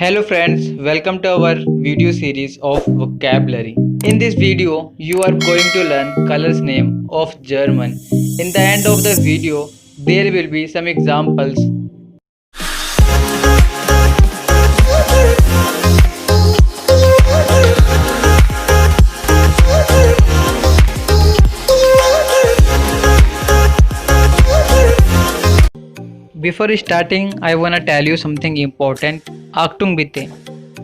Hello friends, welcome to our video series of vocabulary. In this video, you are going to learn colors name of German. In the end of the video, there will be some examples. Before starting, I wanna tell you something important. Achtung bitte.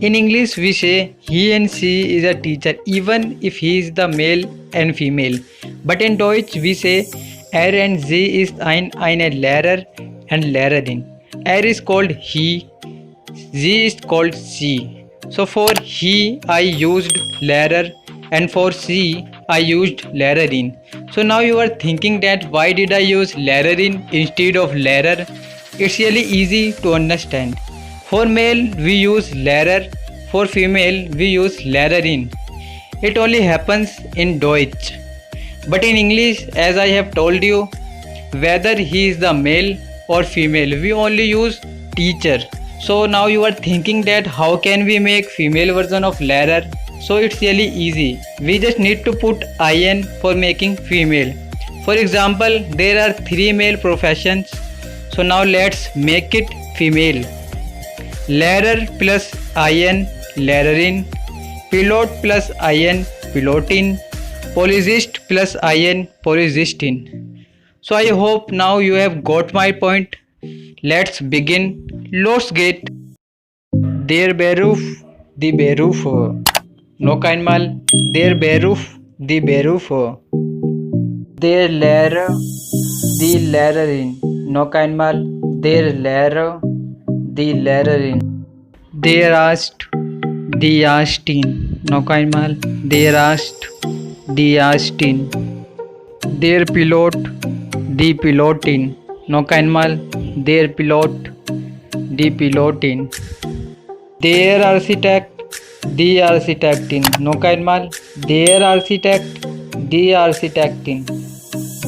In English, we say he and she is a teacher, even if he is the male and female. But in Deutsch, we say er and sie ist eine Lehrer and Lehrerin. Er is called he, sie is called she. So for he, I used Lehrer, and for she, I used Lehrerin. So now you are thinking that why did I use Lehrerin instead of Lehrer? It's really easy to understand. For male we use Lehrer, for female we use Lehrerin. It only happens in Deutsch. But in English, as I have told you, whether he is the male or female, we only use teacher. So now you are thinking that how can we make female version of Lehrer? So it's really easy. We just need to put in for making female. For example, there are 3 male professions. So now let's make it female. Lehrer plus in, Lehrerin. Pilot plus in, Pilotin. Policist plus in, Policistin. So I hope now you have got my point. Let's begin. Los geht. Der Beruf, die Berufe. Noch einmal. Der Beruf, die Berufe. Der Lehrer, die Lehrerin. Noch einmal. Der Lehrer, die Lehrerin. Der Arzt, die Ärztin. Noch einmal. Der Arzt, die Ärztin. Der Pilot, die Pilotin. Noch einmal. Der Pilot, die Pilotin. Der Architekt, die Architektin. Noch einmal. Der Architekt, die Architektin.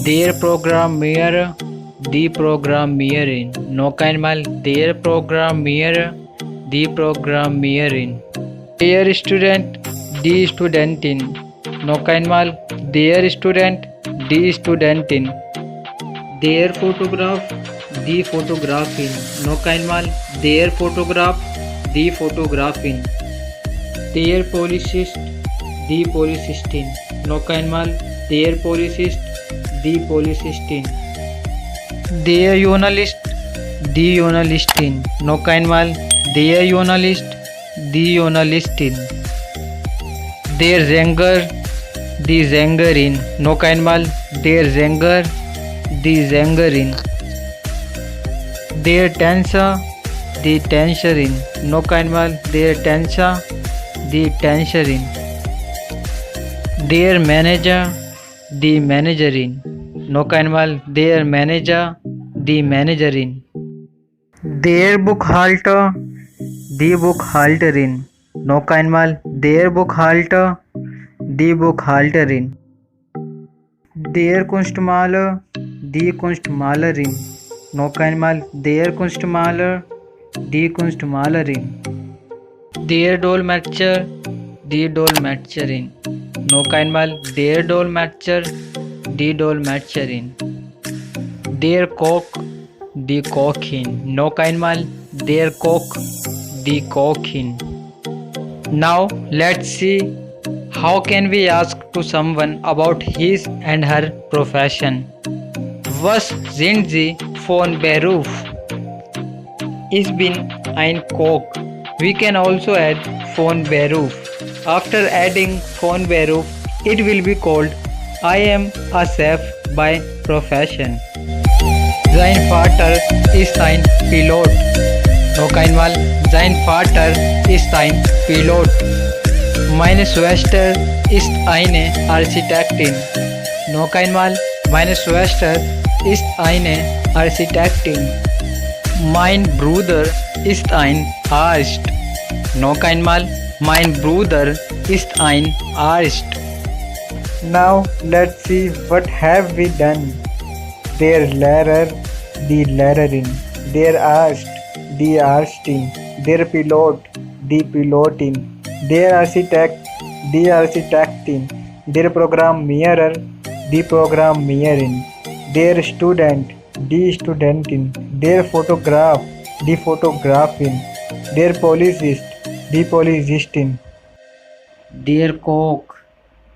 Der Programmierer, die Programmierin. Noch einmal. Der Programmierer, die Programmierin. Der Student, die Studentin. Noch einmal. Der Student, die Studentin. Der Fotograf, die Fotografin. Noch einmal. Der Fotograf, die Fotografin. Der Polizist, die Polizistin. Noch einmal. Der Polizist, die Polizistin. Der Journalist, die Journalistin. Noch einmal. Der Journalist, die Journalistin. Der Sänger, die Sängerin. Noch einmal. Der Sänger, die Sängerin. Der Tänzer, die Tänzerin. Noch einmal. Der Tänzer, die Tänzerin. Der Manager, die Managerin. Noch einmal. Der Manager, die Managerin. Der Buchhalter, die Buchhalterin. Noch einmal. Der Buchhalter, die Buchhalterin. Der Kunstmaler, die Kunstmalerin. Noch einmal. Der Kunstmaler, die Kunstmalerin. Der Dolmetscher, die Dolmetscherin. Noch einmal. Der Dolmetscher, die Dolmetscherin. Der Koch, die Kochin. Noch einmal. Der Koch, die Kochin. Now let's see how can we ask to someone about his and her profession. Was sind Sie von Beruf? Ich bin ein Koch. We can also add von Beruf. After adding von Beruf, it will be called I am a chef by profession. Sein Vater ist ein Pilot. Noch einmal. Sein Vater ist ein Pilot. Meine Schwester ist eine Architektin. Noch einmal. Meine Schwester ist eine Architektin. Mein Bruder ist ein Arzt. Noch einmal. Mein Bruder ist ein Arzt. Now let's see what have we done. Der Lehrer, die Lehrerin. Der Arzt, die Ärztin. their pilot, the piloting, their architect, the architecting, their programmer, the programmering, their student, the studenting, their photograph, the photographing, their policist, the policisting, their cock,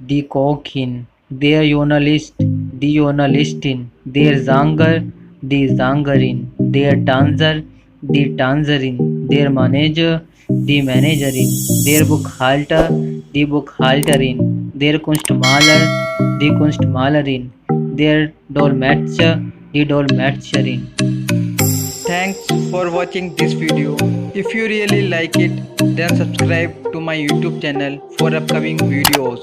the cocking, their journalist, the journalistin, their zanger, the zangerin, their dancer, the dancerin, their manager, the managerin, their bookhalter, the bookhalterin, their kunstmaler, the kunstmalerin, their dolmetscher, the dolmetscherin. Thanks for watching this video. If you really like it, then subscribe to my YouTube channel for upcoming videos.